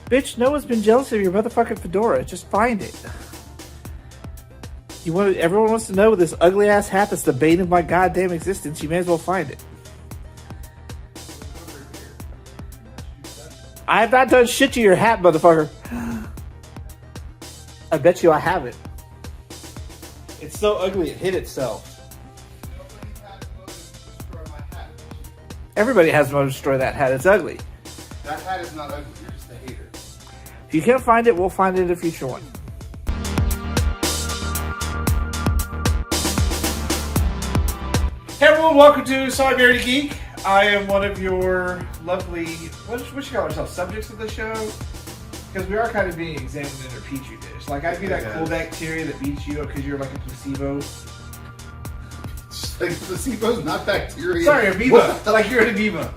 Bitch, no one's been jealous of your motherfucking fedora. Just find it. Everyone wants to know this ugly ass hat that's the bane of my goddamn existence. You may as well find it. I have not done shit to your hat, motherfucker. I bet you I haven't. It's so ugly it hit itself. Everybody has a motive to destroy that hat. It's ugly. That hat is not ugly. You're just a hater. If you can't find it, we'll find it in a future one. Hey everyone, welcome to Solidarity Geek. I am one of your lovely, what you call ourselves, subjects of the show? Because we are kind of being examined in a petri dish. Like, I'd be that cool bacteria that beats you up because you're like a placebo. Like, placebo's not bacteria. Sorry, amoeba. Like you're an amoeba.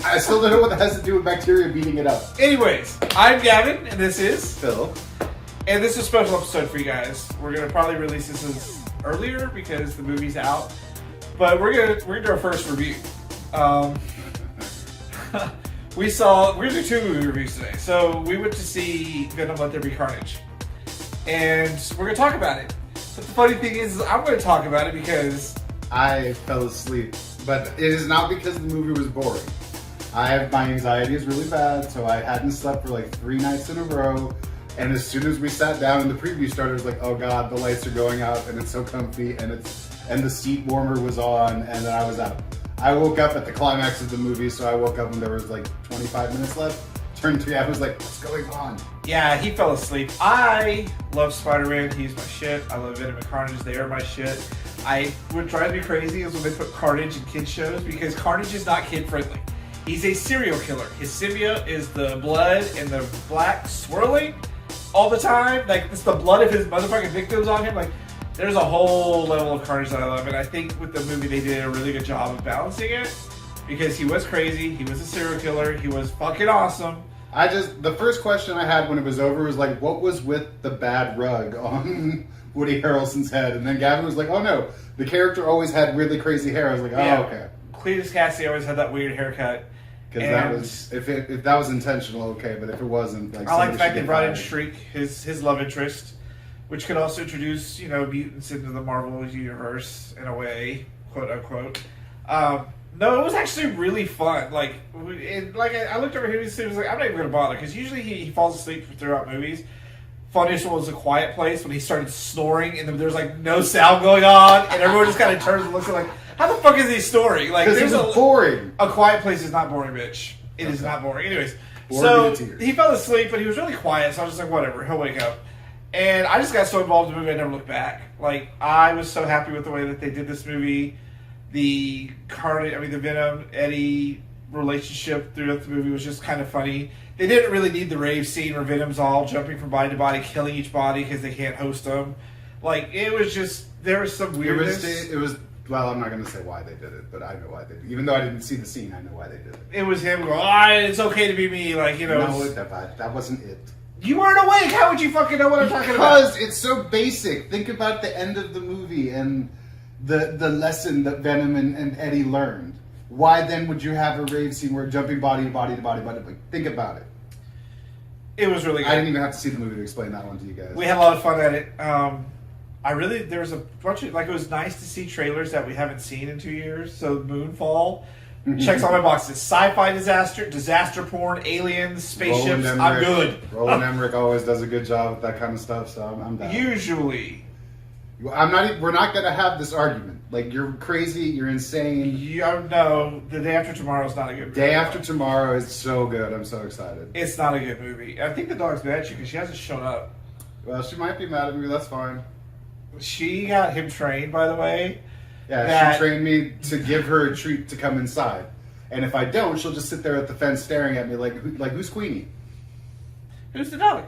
I still don't know what that has to do with bacteria beating it up. Anyways, I'm Gavin, and this is Phil. And this is a special episode for you guys. We're going to probably release this as earlier because the movie's out. But we're gonna do our first review. We're gonna do two movie reviews today. So we went to see Venom and Carnage, and we're gonna talk about it. But the funny thing is I'm gonna talk about it because I fell asleep, but it is not because the movie was boring. My anxiety is really bad, so I hadn't slept for like 3 nights in a row. And as soon as we sat down and the preview started, I was like, oh god, the lights are going out, and it's so comfy, and the seat warmer was on, and then I was out. I woke up at the climax of the movie, so I woke up when there was like 25 minutes left. Turned to I was like, what's going on? Yeah, he fell asleep. I love Spider-Man. He's my shit. I love Venom and Carnage. They are my shit. What drives me crazy is when they put Carnage in kid shows, because Carnage is not kid friendly. He's a serial killer. His symbiote is the blood and the black swirling all the time. Like, it's the blood of his motherfucking victims on him. Like, there's a whole level of Carnage that I love, and I think with the movie they did a really good job of balancing it, because he was crazy, he was a serial killer, he was fucking awesome. The first question I had when it was over was like, what was with the bad rug on Woody Harrelson's head? And then Gavin was like, oh no, the character always had really crazy hair. I was like, oh, okay. Cletus Cassidy always had that weird haircut. Because that was, if that was intentional, okay, but if it wasn't, like, I like the fact they brought in Shriek, his love interest, which could also introduce, mutants into the Marvel universe in a way, quote unquote. No, it was actually really fun. I looked over here and was like, I'm not even going to bother, because usually he falls asleep throughout movies. Funniest one was A Quiet Place, when he started snoring and there's like no sound going on, and everyone just kind of turns and looks at like, how the fuck is he snoring? Like, because it's boring. A Quiet Place is not boring, bitch. It is not boring. Anyways, so he fell asleep, but he was really quiet, so I was just like, whatever, he'll wake up. And I just got so involved in the movie, I never looked back. Like, I was so happy with the way that they did this movie. The Venom Eddie relationship throughout the movie was just kind of funny. They didn't really need the rave scene where Venom's all jumping from body to body, killing each body because they can't host them. Like, it was just, there was some weirdness. Well, I'm not going to say why they did it, but I know why they did it. Even though I didn't see the scene, I know why they did it. It was him going, it's okay to be me, like, No, that wasn't it. You weren't awake! How would you fucking know what I'm talking about? Because it's so basic. Think about the end of the movie and the lesson that Venom and Eddie learned. Why then would you have a rave scene where jumping body to body to body to body? Like, think about it. It was really good. I didn't even have to see the movie to explain that one to you guys. We had a lot of fun at it. There was a bunch of, it was nice to see trailers that we haven't seen in 2 years. So Moonfall checks all my boxes. Sci-fi disaster porn, aliens, spaceships. I'm good. Roland Emmerich always does a good job with that kind of stuff, so I'm down. Usually. We're not going to have this argument. Like, you're crazy, you're insane. No, The Day After Tomorrow is not a good movie. Day After Tomorrow is so good. I'm so excited. It's not a good movie. I think the dog's mad at you because she hasn't shown up. Well, she might be mad at me. That's fine. She got him trained, by the way. Yeah, she trained me to give her a treat to come inside. And if I don't, she'll just sit there at the fence staring at me like who's Queenie? Who's the dog?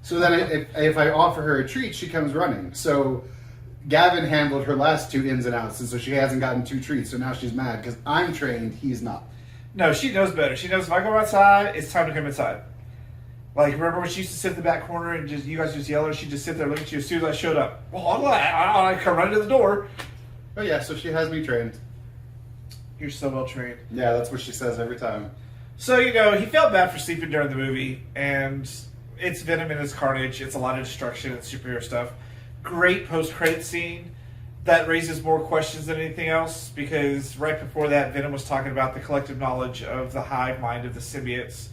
So then if I offer her a treat, she comes running. So Gavin handled her last 2 ins and outs, and so she hasn't gotten 2 treats, so now she's mad because I'm trained, he's not. No, she knows better. She knows if I go outside, it's time to come inside. Like, remember when she used to sit in the back corner and you guys just yell at her, she'd just sit there looking at you as soon as I showed up. Well, I come right to the door. Oh yeah, so she has me trained. You're so well trained. Yeah, that's what she says every time. So, he felt bad for sleeping during the movie, and it's Venom and Carnage. It's a lot of destruction and superhero stuff. Great post-credit scene that raises more questions than anything else, because right before that, Venom was talking about the collective knowledge of the hive mind of the symbiotes.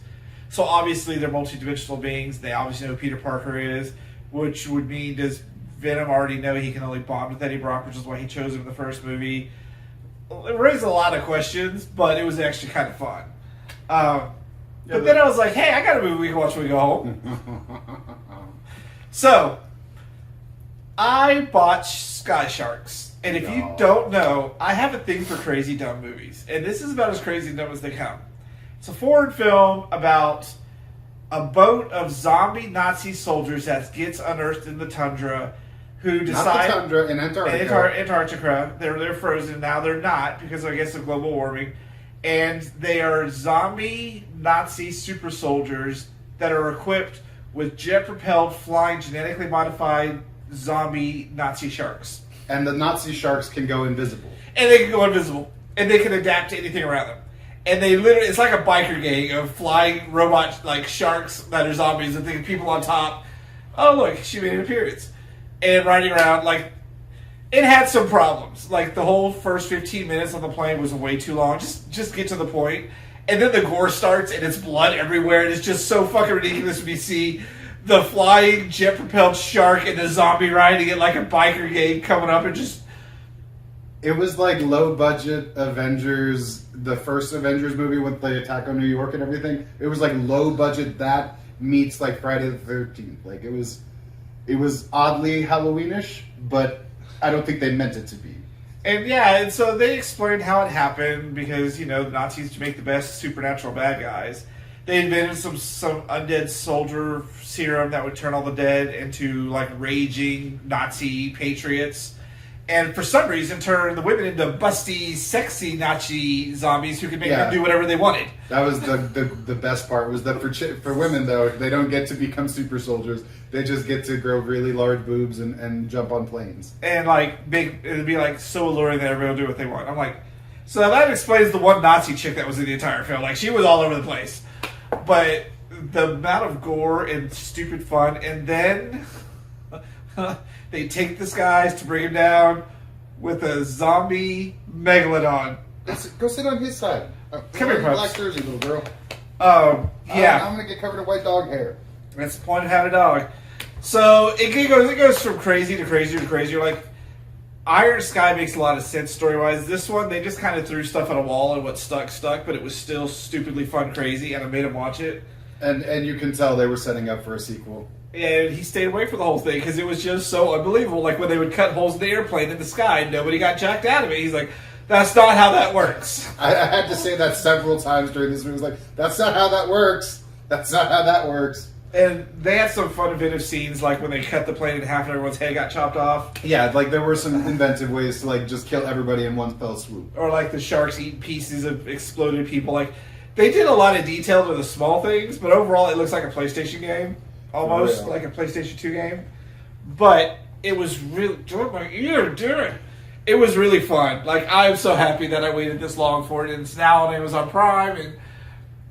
So obviously they're multidimensional beings. They obviously know who Peter Parker is, which would mean, does Venom already know he can only bond with Eddie Brock, which is why he chose him in the first movie? It raised a lot of questions, but it was actually kind of fun. But then I was like, hey, I got a movie we can watch when we go home. So, I bought Sky Sharks. And if you don't know, I have a thing for crazy dumb movies. And this is about as crazy dumb as they come. It's a foreign film about a boat of zombie Nazi soldiers that gets unearthed in the tundra who decide... Not the tundra, in Antarctica. Antarctica. They're frozen. Now they're not because, I guess, of global warming. And they are zombie Nazi super soldiers that are equipped with jet-propelled, flying, genetically modified zombie Nazi sharks. And the Nazi sharks can go invisible. And they can go invisible. And they can adapt to anything around them. And they literally, it's like a biker gang of flying robot, like, sharks that are zombies and thinking people on top. Oh, look, she made an appearance. And riding around, like, it had some problems. Like, the whole first 15 minutes on the plane was way too long. Just get to the point. And then the gore starts and it's blood everywhere. And it's just so fucking ridiculous when you see the flying jet-propelled shark and the zombie riding it like a biker gang coming up and just... It was like low-budget Avengers, the first Avengers movie with the attack on New York and everything. It was like low-budget that meets like Friday the 13th. Like, it was oddly Halloweenish, but I don't think they meant it to be. And so they explained how it happened because, the Nazis to make the best supernatural bad guys. They invented some undead soldier serum that would turn all the dead into, like, raging Nazi patriots. And for some reason, turn the women into busty, sexy Nazi zombies who could make them do whatever they wanted. That was the best part, was that for women, though, they don't get to become super soldiers. They just get to grow really large boobs and jump on planes. And, like, it'd be, like, so alluring that everybody will do what they want. I'm like, so that explains the one Nazi chick that was in the entire film. Like, she was all over the place. But the amount of gore and stupid fun, and then... they take this guys to bring him down with a zombie megalodon. Go sit on his side. Come here, Pups. Black jersey, little girl. Yeah. I'm gonna get covered in white dog hair. That's the point of having a dog. So it goes from crazy to crazier to crazier. Like, Iron Sky makes a lot of sense story-wise. This one, they just kind of threw stuff at a wall and what stuck, but it was still stupidly fun crazy, and I made them watch it. And you can tell they were setting up for a sequel. And he stayed away from the whole thing because it was just so unbelievable. Like, when they would cut holes in the airplane in the sky, nobody got jacked out of it. He's like, that's not how that works. I had to say that several times during this movie. I was like, that's not how that works. That's not how that works. And they had some fun, inventive scenes, like when they cut the plane in half and everyone's head got chopped off. Yeah, like there were some inventive ways to like just kill everybody in one fell swoop. Or like the sharks eating pieces of exploded people. Like, they did a lot of detail to the small things, but overall it looks like a PlayStation game. Almost like a PlayStation 2 game. But it was really... my ear, dude. It was really fun. Like, I'm so happy that I waited this long for it. And it's now on Amazon Prime. And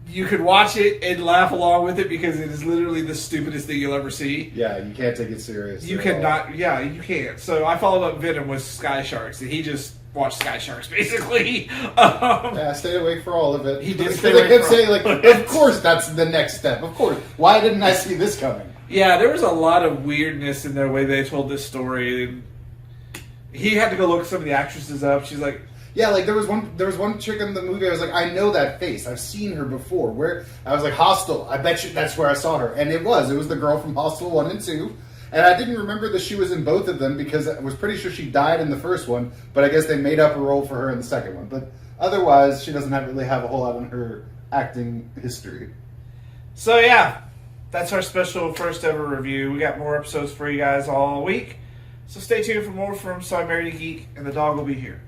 you could watch it and laugh along with it because it is literally the stupidest thing you'll ever see. Yeah, you can't take it serious. You cannot... Yeah, you can't. So I followed up Venom with Sky Sharks. And he just... watch Sky Sharks, basically. Yeah, stay away for all of it. He did stay away kept saying, like, of course that's the next step. Of course. Why didn't I see this coming? Yeah, there was a lot of weirdness in their way they told this story. And he had to go look some of the actresses up. She's like... Yeah, like, there was one chick in the movie, I was like, I know that face. I've seen her before. Where? I was like, Hostel. I bet you that's where I saw her. And it was the girl from Hostel 1 and 2. And I didn't remember that she was in both of them because I was pretty sure she died in the first one, but I guess they made up a role for her in the second one. But otherwise, she doesn't really have a whole lot in her acting history. So yeah, that's our special first ever review. We got more episodes for you guys all week. So stay tuned for more from So I Married a Geek, and the dog will be here.